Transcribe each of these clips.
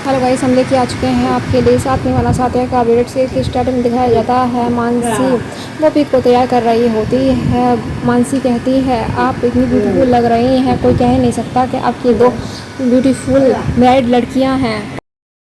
Hello guys, हम लेके आ चुके हैं आपके लिए साथ में वाला साथ का अपडेट से कि स्टार्टिंग में दिखाया जाता है मानसी गोपी को तैयार कर रही होती है। मानसी कहती है आप इतनी ब्यूटीफुल लग रही हैं, कोई कह नहीं सकता कि आपकी दो ब्यूटीफुल मैरिड लड़कियां हैं।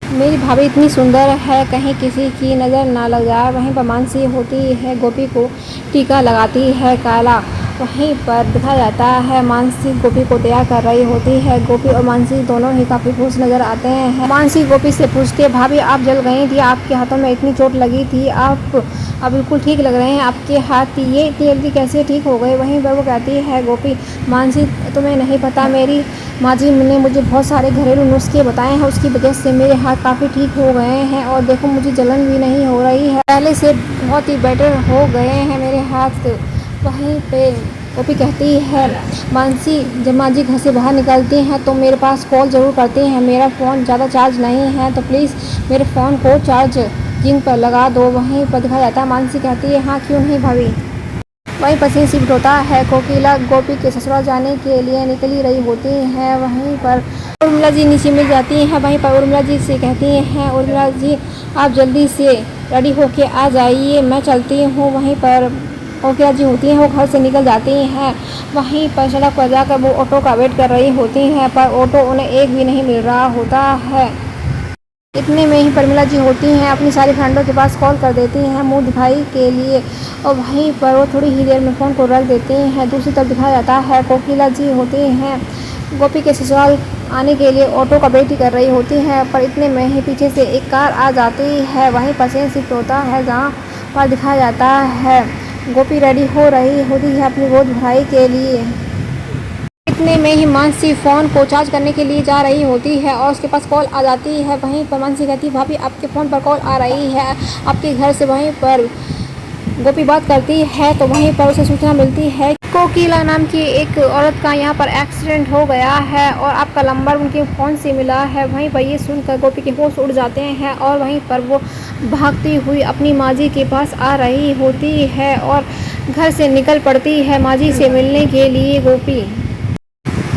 मेरी भाभी इतनी सुंदर है, कहीं किसी की नज़र ना लग जाए। वहीं पर मानसी होती है गोपी को टीका लगाती है काला। वहीं पर दिखाया जाता है मानसी गोपी को तैयार कर रही होती है। गोपी और मानसी दोनों ही काफ़ी खुश नज़र आते हैं। मानसी गोपी से पूछती है भाभी आप जल गई थी, आपके हाथों में इतनी चोट लगी थी, आप अब बिल्कुल ठीक लग रहे हैं, आपके हाथ ये इतनी जल्दी कैसे ठीक हो गए। वहीं पर वो कहती है गोपी मानसी तुम्हें नहीं पता, मेरी माँ जी ने मुझे बहुत सारे घरेलू नुस्खे बताए हैं, उसकी वजह से मेरे हाथ काफ़ी ठीक हो गए हैं और देखो मुझे जलन भी नहीं हो रही है, पहले से बहुत ही बेटर हो गए हैं मेरे हाथ। वहीं पे गोपी कहती है मानसी जब माँ जी घर से बाहर निकलती हैं तो मेरे पास कॉल ज़रूर करती हैं, मेरा फ़ोन ज़्यादा चार्ज नहीं है तो प्लीज़ मेरे फ़ोन को चार्जिंग पर लगा दो। वहीं पर दिखाया जाता है मानसी कहती है हाँ क्यों नहीं भाभी। वहीं पर सीन शिफ्ट होता है कोकिला गोपी के ससुराल जाने के लिए निकली रही होती है। वहीं पर उर्मिला जी नीचे मिल जाती हैं। वहीं पर उर्मिला जी से कहती हैं उर्मिला जी आप जल्दी से रेडी होके आ जाइए, मैं चलती हूँ। वहीं पर कोकिला जी होती हैं वो घर से निकल जाती हैं। वहीं पर सड़क पर जाकर वो ऑटो का वेट कर रही होती हैं पर ऑटो उन्हें एक भी नहीं मिल रहा होता है। इतने में ही प्रमिला जी होती हैं अपनी सारी फ्रेंडों के पास कॉल कर देती हैं मुंह दिखाई के लिए और वहीं पर वो थोड़ी ही देर में फ़ोन को रख देती हैं। दूसरी तरफ दिखाया जाता है कोकिला जी होती हैं गोपी के ससुराल आने के लिए ऑटो का वेट कर रही होती हैं पर इतने में ही पीछे से एक कार आ जाती है। वहीं पर सीन शिफ्ट होता है जहाँ पर दिखाया जाता है गोपी रेडी हो रही होती है अपनी गोद भराई के लिए। इतने में ही मानसी फ़ोन को चार्ज करने के लिए जा रही होती है और उसके पास कॉल आ जाती है। वहीं पर मानसी कहती है भाभी आपके फ़ोन पर कॉल आ रही है आपके घर से। वहीं पर गोपी बात करती है तो वहीं पर उसे सूचना मिलती है कोकिला नाम की एक औरत का यहाँ पर एक्सीडेंट हो गया है और आपका नंबर उनके फ़ोन से मिला है। वहीं पर ये सुनकर गोपी के होश उड़ जाते हैं और वहीं पर वो भागती हुई अपनी माँ जी के पास आ रही होती है और घर से निकल पड़ती है माँ जी से मिलने के लिए गोपी।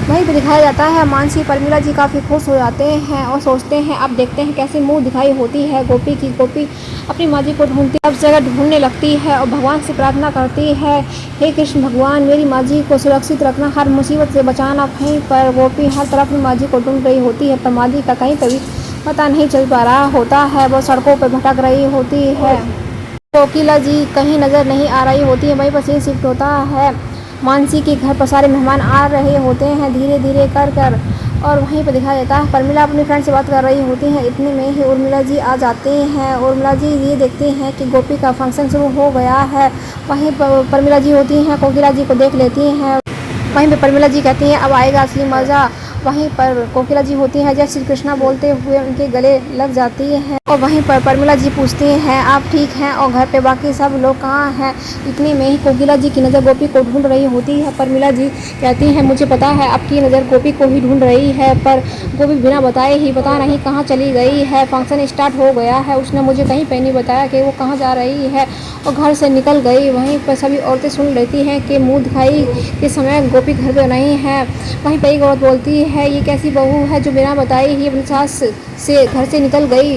वहीं पर दिखाया जाता है मानसी प्रमिला जी काफ़ी खुश हो जाते हैं और सोचते हैं अब देखते हैं कैसे मुंह दिखाई होती है गोपी की। गोपी अपनी माँ जी को ढूंढती अब जगह ढूंढने लगती है और भगवान से प्रार्थना करती है हे कृष्ण भगवान मेरी माँ जी को सुरक्षित रखना, हर मुसीबत से बचाना। वहीं पर गोपी हर तरफ अपनी माँ जी को ढूंढ रही होती है पर माँ जी का कहीं कभी पता नहीं चल पा रहा होता है, वो सड़कों पर भटक रही होती है। कोकिला जी कहीं नज़र नहीं आ रही होती है। वहीं पर सीन शिफ्ट होता है मानसी के घर पर सारे मेहमान आ रहे होते हैं धीरे धीरे कर और वहीं पर दिखाया जाता है प्रमिला अपनी फ्रेंड से बात कर रही होती हैं। इतने में ही उर्मिला जी आ जाती हैं। उर्मिला जी ये देखती हैं कि गोपी का फंक्शन शुरू हो गया है। वहीं पर प्रमिला जी होती हैं कोकिला जी को देख लेती हैं। वहीं पर प्रमिला जी कहती हैं अब आएगा असली मज़ा। वहीं पर कोकिला जी होती हैं जय श्री कृष्णा बोलते हुए उनके गले लग जाती हैं और वहीं पर प्रमिला जी पूछती हैं आप ठीक हैं और घर पे बाकी सब लोग कहाँ हैं। इतने में ही कोकिला जी की नज़र गोपी को ढूंढ रही होती है। प्रमिला जी कहती हैं मुझे पता है आपकी नज़र गोपी को ही ढूंढ रही है पर गोपी बिना बताए ही पता नहीं कहाँ चली गई है। फंक्शन स्टार्ट हो गया है, उसने मुझे कहीं पे नहीं बताया कि वो कहाँ जा रही है और घर से निकल गई। वहीं पर सभी औरतें सुन लेती हैं कि मुँह दिखाई के समय गोपी घर पर नहीं है। वहीं पर एक औरत बोलती है ये कैसी बहू है जो बिना बताए ही अपनी सास से घर से निकल गई।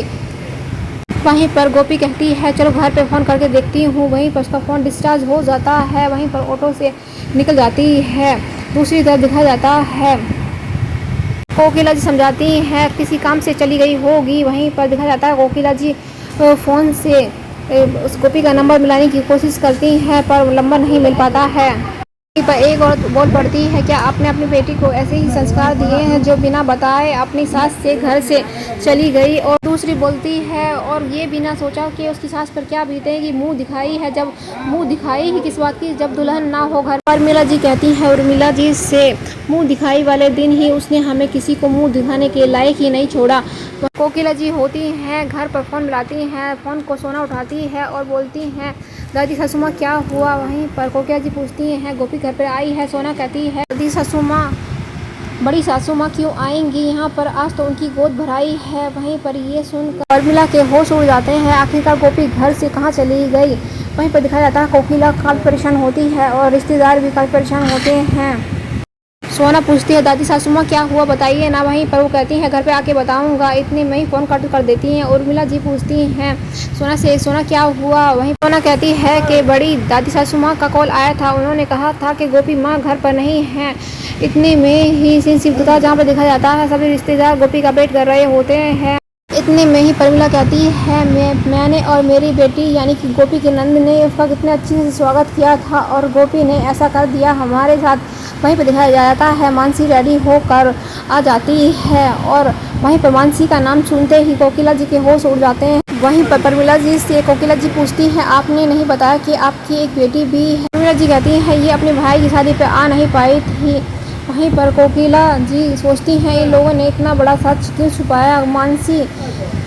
वहीं पर गोपी कहती है चलो घर पे फ़ोन करके देखती हूँ। वहीं पर उसका फ़ोन डिस्चार्ज हो जाता है। वहीं पर ऑटो से निकल जाती है। दूसरी तरफ दिखाया जाता है कोकिला जी समझाती हैं किसी काम से चली गई होगी। वहीं पर दिखाया जाता है कोकिला जी फ़ोन से उस गोपी का नंबर मिलाने की कोशिश करती हैं पर नंबर नहीं मिल पाता है। पर एक औरत बोल पड़ती है क्या आपने अपनी बेटी को ऐसे ही संस्कार दिए हैं जो बिना बताए अपनी सास से घर से चली गई। और दूसरी बोलती है और ये बिना सोचा कि उसकी सास पर क्या बीतेगी, मुंह दिखाई है जब मुंह दिखाई ही किस बात की जब दुल्हन ना हो घर। उर्मिला जी कहती हैं उर्मिला जी से मुंह दिखाई वाले दिन ही उसने हमें किसी को मुंह दिखाने के लायक ही नहीं छोड़ा। कोकिला जी होती हैं घर पर फ़ोन मिलाती हैं, फ़ोन को सोना उठाती है और बोलती हैं दादी सासू माँ क्या हुआ। वहीं पर कोकिला जी पूछती हैं गोपी घर पर आई है। सोना कहती है दादी सासू माँ बड़ी सासू माँ क्यों आएंगी यहाँ पर, आज तो उनकी गोद भराई है। वहीं पर ये सुनकर उर्मिला के होश उड़ जाते हैं, आखिरकार गोपी घर से कहाँ चली गई। वहीं पर दिखाया जाता है कोकिला काफ़ी परेशान होती है और रिश्तेदार भी काफ़ी परेशान होते हैं। सोना पूछती है दादी सासू माँ क्या हुआ बताइए ना। वहीं पर वो कहती हैं घर पे आके बताऊंगा। इतने में ही फ़ोन कट कर देती हैं। उर्मिला जी पूछती हैं सोना से सोना क्या हुआ। वहीं सोना कहती है कि बड़ी दादी सासू माँ का कॉल आया था, उन्होंने कहा था कि गोपी माँ घर पर नहीं है। इतने में ही सीन शिफ्ट होता जहाँ पर देखा जाता है सभी रिश्तेदार गोपी का वेट कर रहे होते हैं। इतने में ही प्रमिला कहती है मैंने और मेरी बेटी यानी कि गोपी की नंद ने उसका कितने अच्छे से स्वागत किया था और गोपी ने ऐसा कर दिया हमारे साथ। वहीं पर दिखाया जाता है मानसी रेडी होकर आ जाती है और वहीं पर मानसी का नाम सुनते ही कोकिला जी के होश उड़ जाते हैं। वहीं पर प्रमिला जी से कोकिला जी पूछती है आपने नहीं बताया कि आपकी एक बेटी भी है। प्रमिला जी कहती है ये अपने भाई की शादी पे आ नहीं पाई थी। वहीं पर कोकिला जी सोचती हैं इन लोगों ने इतना बड़ा सच क्यों छुपाया। मानसी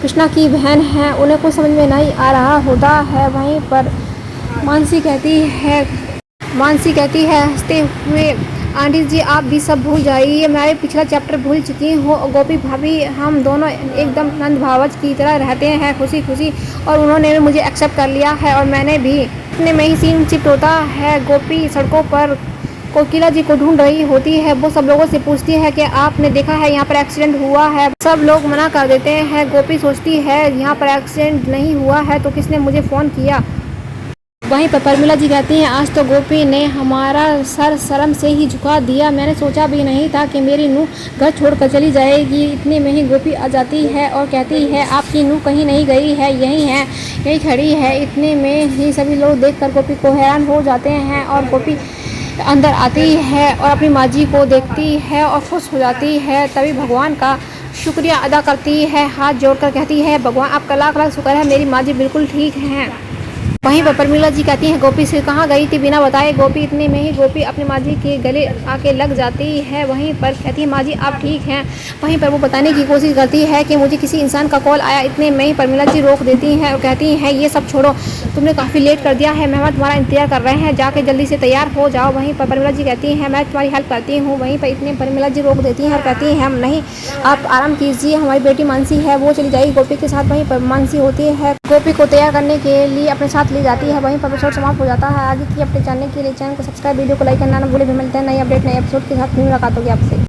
कृष्णा की बहन है, उन्हें कुछ समझ में नहीं आ रहा होता है। वहीं पर मानसी कहती है हंसते हुए आंटी जी आप भी सब भूल जाइए, मैं पिछला चैप्टर भूल चुकी हूँ। गोपी भाभी हम दोनों एकदम नंद भावज की तरह रहते हैं खुशी खुशी और उन्होंने मुझे एक्सेप्ट कर लिया है और मैंने भी। इतने में ही सीन शिफ्ट होता है। गोपी सड़कों पर कोकिला जी को ढूंढ रही होती है। वो सब लोगों से पूछती है कि आपने देखा है यहाँ पर एक्सीडेंट हुआ है। सब लोग मना कर देते हैं। गोपी सोचती है यहाँ पर एक्सीडेंट नहीं हुआ है तो किसने मुझे फ़ोन किया। वहीं पर प्रमिला जी कहती हैं आज तो गोपी ने हमारा सर शर्म से ही झुका दिया, मैंने सोचा भी नहीं था कि मेरी नूह घर छोड़कर चली जाएगी। इतने में ही गोपी आ जाती है और कहती है आपकी नूह कहीं नहीं गई है, यही खड़ी है। इतने में ही सभी लोग देखकर गोपी को हैरान हो जाते हैं और गोपी अंदर आती है और अपनी माँ जी को देखती है और खुश हो जाती है। तभी भगवान का शुक्रिया अदा करती है, हाथ जोड़कर कहती है भगवान आपका लाख लाख शुक्र है, मेरी माँ जी बिल्कुल ठीक हैं। वहीं पर प्रमिला जी कहती हैं गोपी से कहाँ गई थी बिना बताए गोपी। इतने में ही गोपी अपनी माँ जी के गले आके लग जाती है। वहीं पर कहती है माँ जी आप ठीक हैं। वहीं पर वो बताने की कोशिश करती है कि मुझे किसी इंसान का कॉल आया। इतने में ही प्रमिला जी रोक देती हैं और कहती हैं ये सब छोड़ो, तुमने काफ़ी लेट कर दिया है, मेहमान तुम्हारा इंतजार कर रहे हैं, जाके जल्दी से तैयार हो जाओ। वहीं पर प्रमिला जी कहती हैं मैं तुम्हारी हेल्प करती हूँ। वहीं पर इतने प्रमिला जी रोक देती हैं और कहती हैं हम नहीं, आप आराम कीजिए, हमारी बेटी मानसी है वो चली जाएगी गोपी के साथ। वहीं पर मानसी होती है गोपी को तैयार करने के लिए अपने साथ ले जाती है। वहीं पर एपिसोड समाप्त हो जाता है। आगे की अपडेट जानने के लिए चैनल को सब्सक्राइब, वीडियो को लाइक करना ना भूलें। मिलते हैं नई अपडेट नए एपिसोड के साथ। फिर मुलाकात होगी आपसे।